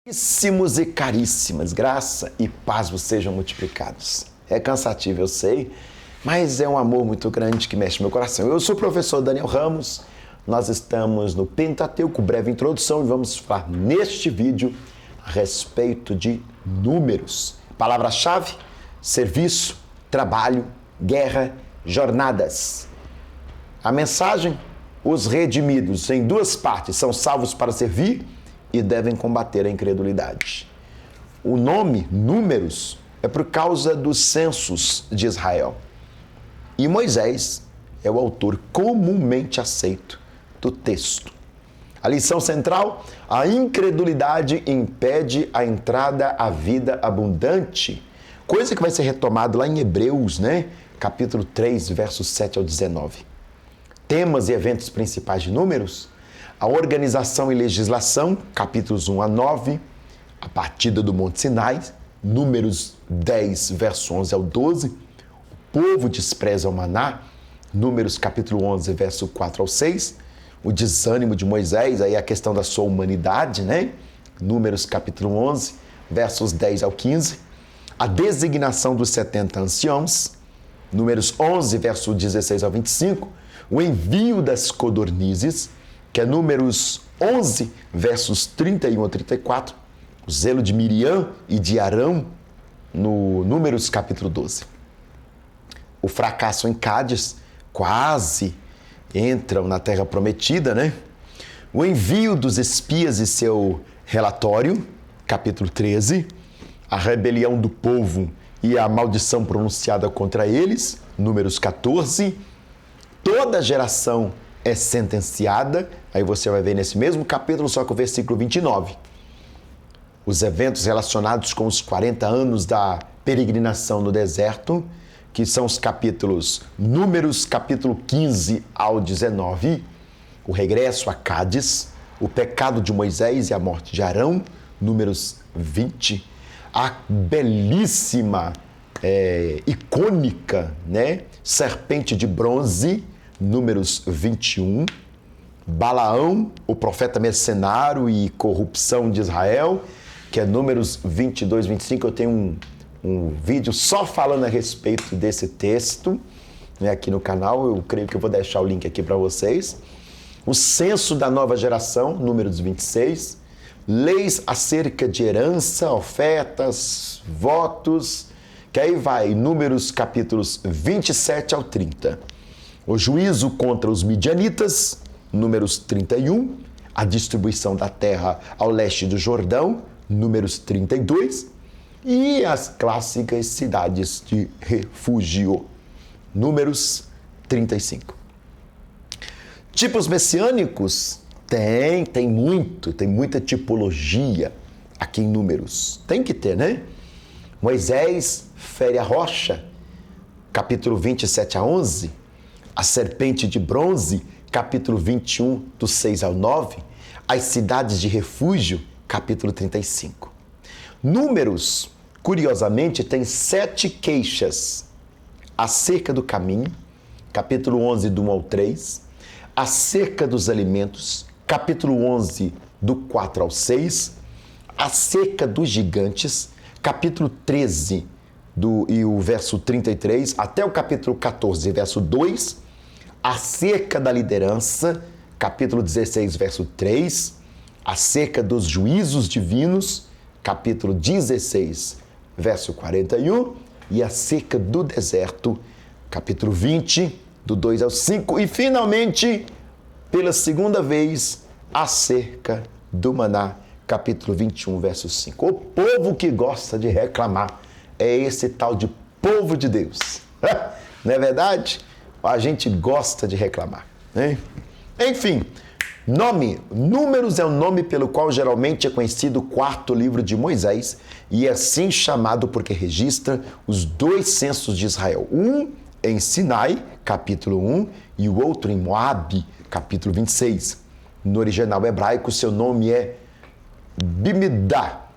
Caríssimos e caríssimas, graça e paz vos sejam multiplicados. É cansativo, eu sei, mas é um amor muito grande que mexe no meu coração. Eu sou o professor Daniel Ramos, nós estamos no Pentateuco, breve introdução, e vamos falar neste vídeo a respeito de números. Palavra-chave: serviço, trabalho, guerra, jornadas. A mensagem: os redimidos, em duas partes, são salvos para servir e devem combater a incredulidade. O nome, números, é por causa dos censos de Israel. E Moisés é o autor comumente aceito do texto. A lição central: a incredulidade impede a entrada à vida abundante. Coisa que vai ser retomado lá em Hebreus, Capítulo 3, versos 7 ao 19. Temas e eventos principais de números: a organização e legislação, capítulos 1 a 9, a partida do Monte Sinai, Números 10, verso 11 ao 12, o povo despreza o maná, Números capítulo 11, verso 4 ao 6, o desânimo de Moisés, aí a questão da sua humanidade, Números capítulo 11, versos 10 ao 15, a designação dos 70 anciãos, Números 11, verso 16 ao 25, o envio das codornizes, que é Números 11, versos 31 a 34, o zelo de Miriam e de Arão, no Números capítulo 12. O fracasso em Cádiz, quase entram na Terra Prometida, O envio dos espias e seu relatório, capítulo 13, a rebelião do povo e a maldição pronunciada contra eles, Números 14, toda geração é sentenciada, aí você vai ver nesse mesmo capítulo, só que o versículo 29. Os eventos relacionados com os 40 anos da peregrinação no deserto, que são os capítulos Números, capítulo 15 ao 19, o regresso a Cádiz, o pecado de Moisés e a morte de Arão, Números 20, a belíssima, icônica, serpente de bronze, Números 21, Balaão, o profeta mercenário e corrupção de Israel, que é Números 22, 25. Eu tenho um vídeo só falando a respeito desse texto, aqui no canal. Eu creio que eu vou deixar o link aqui para vocês. O censo da nova geração, Números 26, leis acerca de herança, ofertas, votos, que aí vai Números capítulos 27 ao 30. O juízo contra os midianitas, Números 31, a distribuição da terra ao leste do Jordão, Números 32, e as clássicas cidades de refúgio, Números 35. Tipos messiânicos? Tem muita tipologia aqui em Números. Tem que ter, Moisés fere a rocha, capítulo 27 a 11, a serpente de bronze, capítulo 21, do 6 ao 9, as cidades de refúgio, capítulo 35. Números, curiosamente, tem 7 queixas acerca do caminho, capítulo 11, do 1 ao 3, acerca dos alimentos, capítulo 11, do 4 ao 6, acerca dos gigantes, capítulo 13, e o verso 33, até o capítulo 14, verso 2, acerca da liderança, capítulo 16, verso 3, acerca dos juízos divinos, capítulo 16, verso 41, e acerca do deserto, capítulo 20, do 2 ao 5, e finalmente, pela segunda vez, acerca do maná, capítulo 21, verso 5. O povo que gosta de reclamar é esse tal de povo de Deus. Não é verdade? A gente gosta de reclamar, Enfim, Números é o nome pelo qual geralmente é conhecido o 4º livro de Moisés, e é assim chamado porque registra os 2 censos de Israel. Um em Sinai, capítulo 1, e o outro em Moabe, capítulo 26. No original hebraico, seu nome é Bimidbar.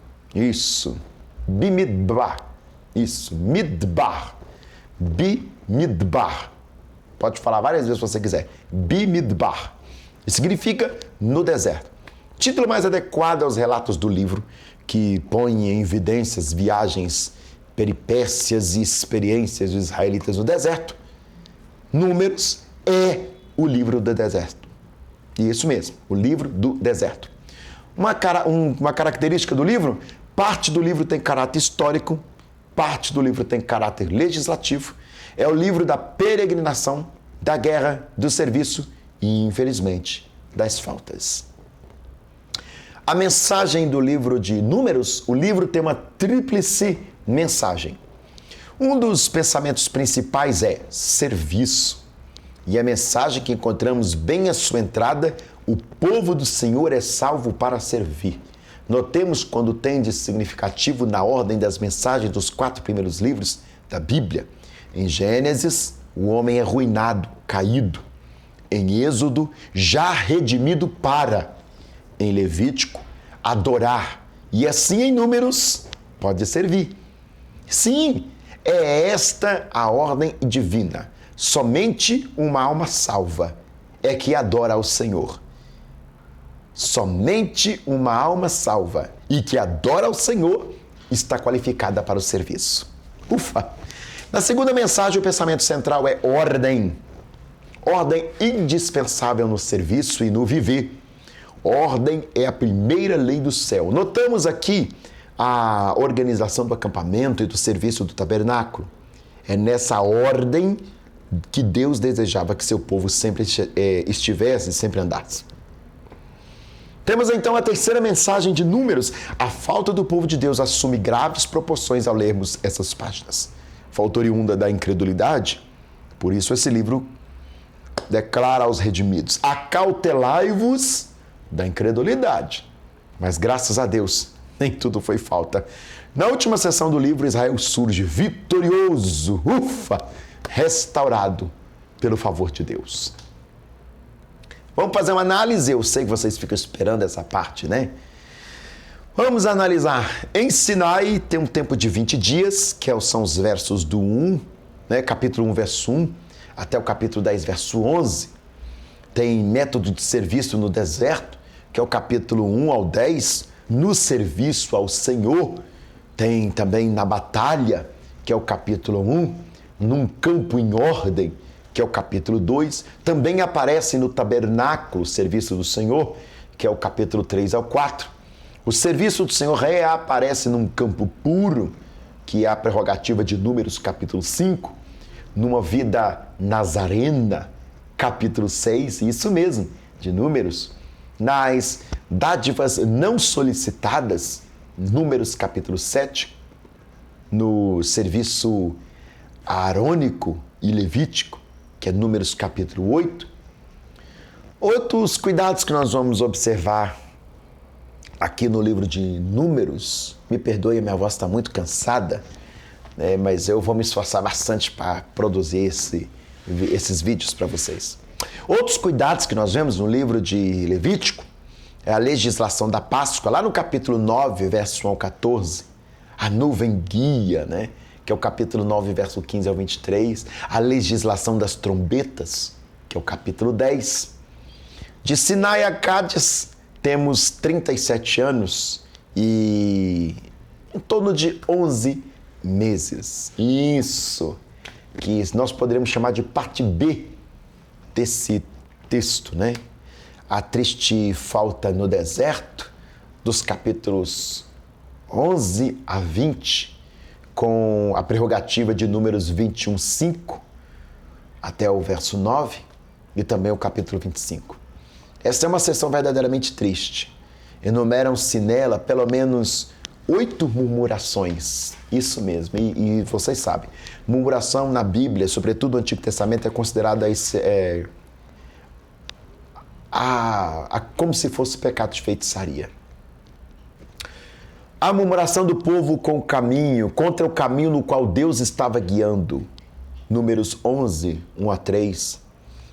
Bimidbar. Midbar. Bimidbar. Pode falar várias vezes se você quiser. Bimidbar. Significa no deserto. Título mais adequado aos relatos do livro, que põe em evidências viagens, peripécias e experiências dos israelitas no deserto. Números é o livro do deserto. Isso mesmo, o livro do deserto. Uma característica do livro, parte do livro tem caráter histórico, parte do livro tem caráter legislativo. É o livro da peregrinação, da guerra, do serviço e, infelizmente, das faltas. A mensagem do livro de Números, o livro tem uma tríplice mensagem. Um dos pensamentos principais é serviço. E a mensagem que encontramos bem à sua entrada, o povo do Senhor é salvo para servir. Notemos quando tem de significativo na ordem das mensagens dos 4 primeiros livros da Bíblia. Em Gênesis, o homem é arruinado, caído. Em Êxodo, já redimido para. Em Levítico, adorar. E assim em Números, pode servir. Sim, é esta a ordem divina. Somente uma alma salva é que adora ao Senhor. Somente uma alma salva e que adora ao Senhor está qualificada para o serviço. Ufa! Na segunda mensagem, o pensamento central é ordem. Ordem indispensável no serviço e no viver. Ordem é a primeira lei do céu. Notamos aqui a organização do acampamento e do serviço do tabernáculo. É nessa ordem que Deus desejava que seu povo sempre estivesse e sempre andasse. Temos então a terceira mensagem de Números. A falta do povo de Deus assume graves proporções ao lermos essas páginas. Falta oriunda da incredulidade, por isso esse livro declara aos redimidos: acautelai-vos da incredulidade. Mas graças a Deus, nem tudo foi falta. Na última sessão do livro, Israel surge vitorioso, restaurado pelo favor de Deus. Vamos fazer uma análise, eu sei que vocês ficam esperando essa parte, né? Vamos analisar. Em Sinai tem um tempo de 20 dias, que são os versos do 1, né? Capítulo 1, verso 1, até o capítulo 10, verso 11. Tem método de serviço no deserto, que é o capítulo 1 ao 10, no serviço ao Senhor. Tem também na batalha, que é o capítulo 1, num campo em ordem, que é o capítulo 2. Também aparece no tabernáculo, o serviço do Senhor, que é o capítulo 3 ao 4. O serviço do Senhor reaparece num campo puro, que é a prerrogativa de Números, capítulo 5. Numa vida nazarena, capítulo 6, isso mesmo, de Números. Nas dádivas não solicitadas, Números capítulo 7, no serviço aarônico e levítico, que é Números capítulo 8. Outros cuidados que nós vamos observar aqui no livro de Números, me perdoe, a minha voz está muito cansada, né, mas eu vou me esforçar bastante para produzir esses vídeos para vocês. Outros cuidados que nós vemos no livro de Levítico é a legislação da Páscoa, lá no capítulo 9, verso 1 ao 14, a nuvem guia, né? Que é o capítulo 9, verso 15 ao 23, a legislação das trombetas, que é o capítulo 10. De Sinai a Cádiz, temos 37 anos e em torno de 11 meses. Isso, que nós poderíamos chamar de parte B desse texto, né? A triste falta no deserto, dos capítulos 11 a 20, com a prerrogativa de Números 21, 5, até o verso 9, e também o capítulo 25. Essa é uma sessão verdadeiramente triste. Enumeram-se nela pelo menos 8 murmurações. Isso mesmo, e vocês sabem, murmuração na Bíblia, sobretudo no Antigo Testamento, é considerada como se fosse pecado de feitiçaria. A murmuração do povo com o caminho, contra o caminho no qual Deus estava guiando. Números 11, 1 a 3.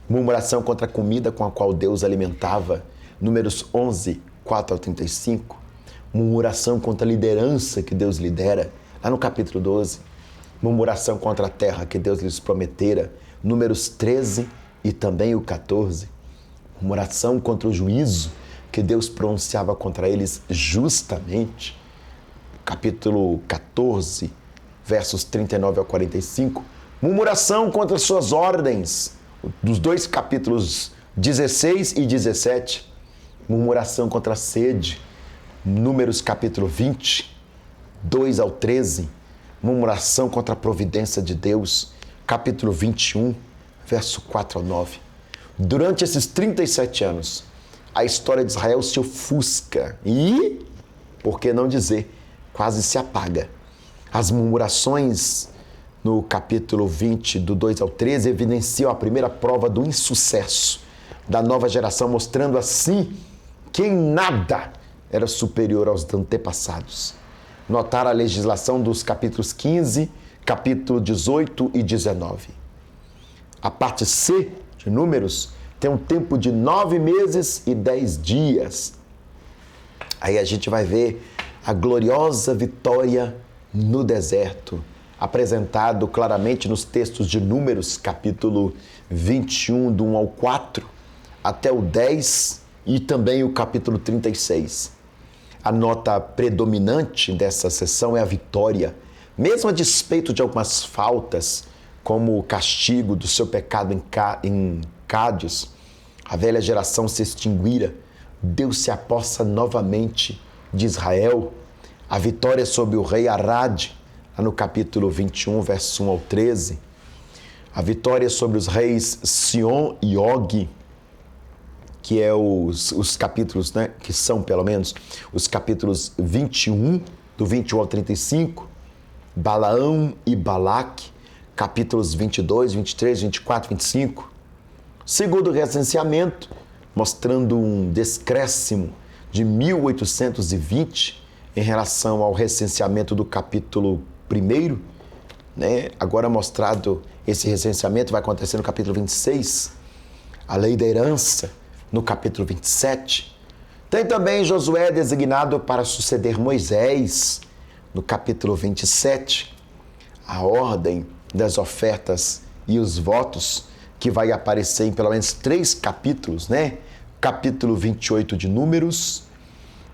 Murmuração contra a comida com a qual Deus alimentava. Números 11, 4 ao 35. Murmuração contra a liderança que Deus lidera. Lá no capítulo 12. Murmuração contra a terra que Deus lhes prometera. Números 13 e também o 14. Murmuração contra o juízo que Deus pronunciava contra eles justamente. Capítulo 14, versos 39 ao 45. Murmuração contra suas ordens, dos dois capítulos 16 e 17. Murmuração contra a sede, Números capítulo 20, 2 ao 13. Murmuração contra a providência de Deus, capítulo 21, verso 4 ao 9. Durante esses 37 anos, a história de Israel se ofusca e, por que não dizer, quase se apaga. As murmurações no capítulo 20, do 2 ao 13, evidenciam a primeira prova do insucesso da nova geração, mostrando assim que em nada era superior aos antepassados. Notar a legislação dos capítulos 15, capítulo 18 e 19. A parte C de Números tem um tempo de 9 meses e 10 dias. Aí a gente vai ver a gloriosa vitória no deserto, apresentado claramente nos textos de Números, capítulo 21, do 1 ao 4, até o 10 e também o capítulo 36. A nota predominante dessa sessão é a vitória, mesmo a despeito de algumas faltas, como o castigo do seu pecado em Cádiz. A velha geração se extinguira, Deus se apossa novamente de Israel. A vitória sobre o rei Arad, lá no capítulo 21, verso 1 ao 13. A vitória sobre os reis Sion e Og, que é os capítulos, né, que são pelo menos os capítulos 21, do 21 ao 35. Balaão e Balaque, capítulos 22, 23, 24, 25. Segundo o recenseamento, mostrando um descréscimo de 1820 em relação ao recenseamento do capítulo 1, né? Agora mostrado, esse recenseamento vai acontecer no capítulo 26, a lei da herança no capítulo 27. Tem também Josué designado para suceder Moisés no capítulo 27, a ordem das ofertas e os votos, que vai aparecer em pelo menos 3 capítulos, né? Capítulo 28 de Números,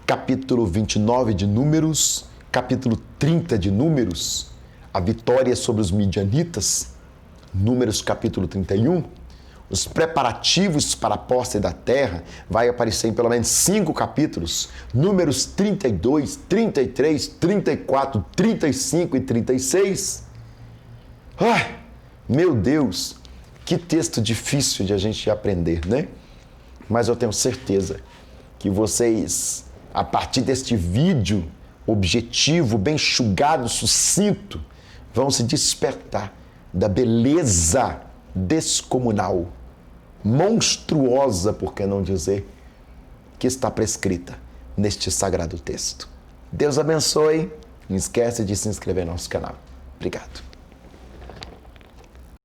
capítulo 29 de Números, capítulo 30 de Números, a vitória sobre os midianitas, Números capítulo 31, os preparativos para a posse da terra, vai aparecer em pelo menos 5 capítulos, Números 32, 33, 34, 35 e 36. Ai, meu Deus, que texto difícil de a gente aprender, né? Mas eu tenho certeza que vocês, a partir deste vídeo objetivo, bem enxugado, sucinto, vão se despertar da beleza descomunal, monstruosa, por que não dizer, que está prescrita neste sagrado texto. Deus abençoe. Não esquece de se inscrever no nosso canal. Obrigado.